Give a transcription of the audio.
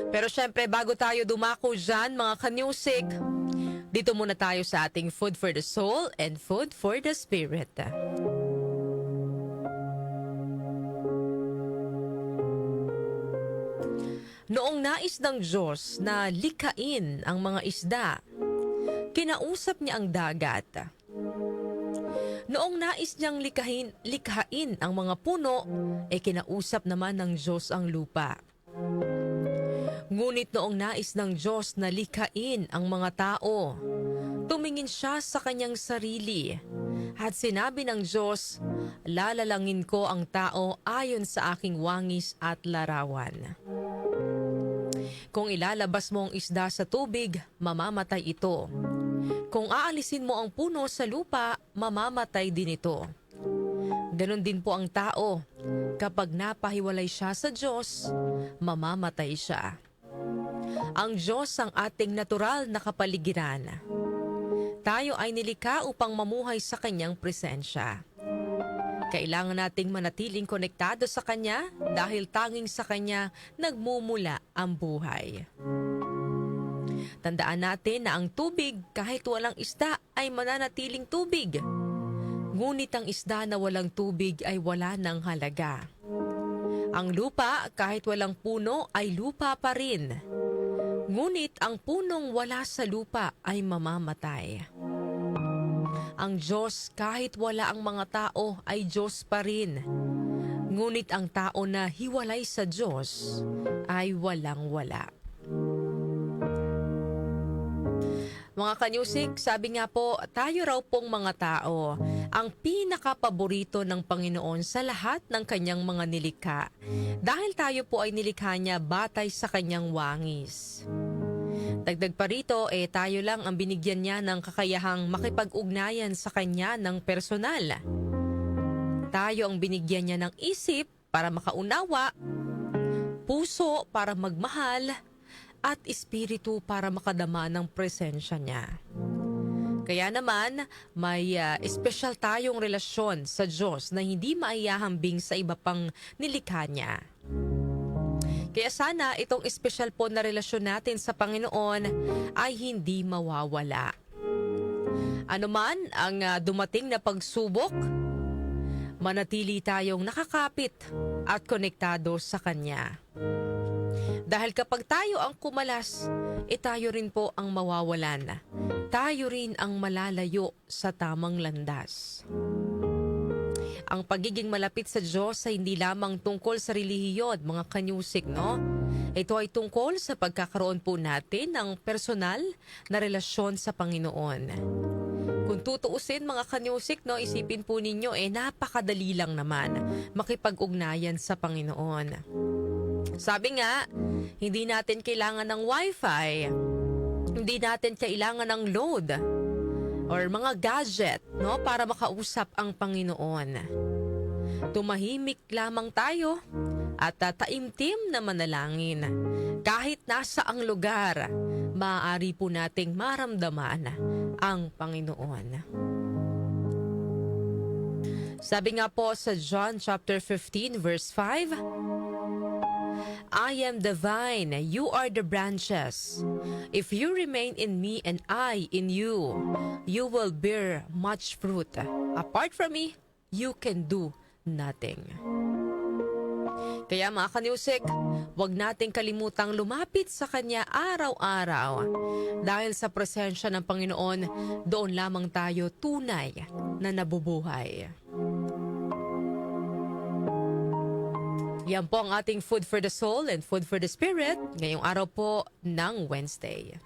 Pero syempre, bago tayo dumako dyan, mga ka-music, dito muna tayo sa ating Food for the Soul and Food for the Spirit. Noong nais ng Diyos na likhain ang mga isda, kinausap niya ang dagat. Noong nais niyang likhain ang mga puno, kinausap naman ng Diyos ang lupa. Ngunit noong nais ng Diyos na likhain ang mga tao, tumingin siya sa kanyang sarili at sinabi ng Diyos, "Lalalangin ko ang tao ayon sa aking wangis at larawan." Kung ilalabas mo ang isda sa tubig, mamamatay ito. Kung aalisin mo ang puno sa lupa, mamamatay din ito. Ganon din po ang tao. Kapag napahiwalay siya sa Diyos, mamamatay siya. Ang Diyos ang ating natural na kapaligiran. Tayo ay nilikha upang mamuhay sa Kanyang presensya. Kailangan nating manatiling konektado sa Kanya dahil tanging sa Kanya nagmumula ang buhay. Tandaan natin na ang tubig kahit walang isda ay mananatiling tubig. Ngunit ang isda na walang tubig ay wala ng halaga. Ang lupa kahit walang puno ay lupa pa rin. Ngunit ang punong wala sa lupa ay mamamatay. Ang Diyos kahit wala ang mga tao ay Diyos pa rin. Ngunit ang tao na hiwalay sa Diyos ay walang-wala. Mga kanyusik, sabi nga po, tayo raw pong mga tao ang pinakapaborito ng Panginoon sa lahat ng kanyang mga nilikha. Dahil tayo po ay nilikha niya batay sa kanyang wangis. Dagdag pa rito, tayo lang ang binigyan niya ng kakayahang makipag-ugnayan sa kanya ng personal. Tayo ang binigyan niya ng isip para makaunawa, puso para magmahal, at espiritu para makadama ng presensya niya. Kaya naman, may espesyal tayong relasyon sa Diyos na hindi maihahambing sa iba pang nilikha niya. Kaya sana itong espesyal po na relasyon natin sa Panginoon ay hindi mawawala. Ano man ang dumating na pagsubok, manatili tayong nakakapit at konektado sa Kanya. Dahil kapag tayo ang kumalas, tayo rin po ang mawawalan. Tayo rin ang malalayo sa tamang landas. Ang pagiging malapit sa Diyos ay hindi lamang tungkol sa relihiyon, mga kanyusik, no? Ito ay tungkol sa pagkakaroon po natin ng personal na relasyon sa Panginoon. Kung tutuusin, mga kanyusik, no, isipin po ninyo, napakadali lang naman makipag-ugnayan sa Panginoon. Sabi nga, hindi natin kailangan ng wifi, hindi natin kailangan ng load or mga gadget, no, para makausap ang Panginoon. Tumahimik lamang tayo at taimtim na manalangin. Kahit nasa ang lugar, maaari po nating maramdaman ang Panginoon. Sabi nga po sa John chapter 15 verse 5, I am the vine, you are the branches. If you remain in me and I in you, you will bear much fruit. Apart from me, you can do nothing. Kaya mga kanyusik, huwag nating kalimutang lumapit sa Kanya araw-araw. Dahil sa presensya ng Panginoon, doon lamang tayo tunay na nabubuhay. Yan po ang ating Food for the Soul and Food for the Spirit ngayong araw po ng Wednesday.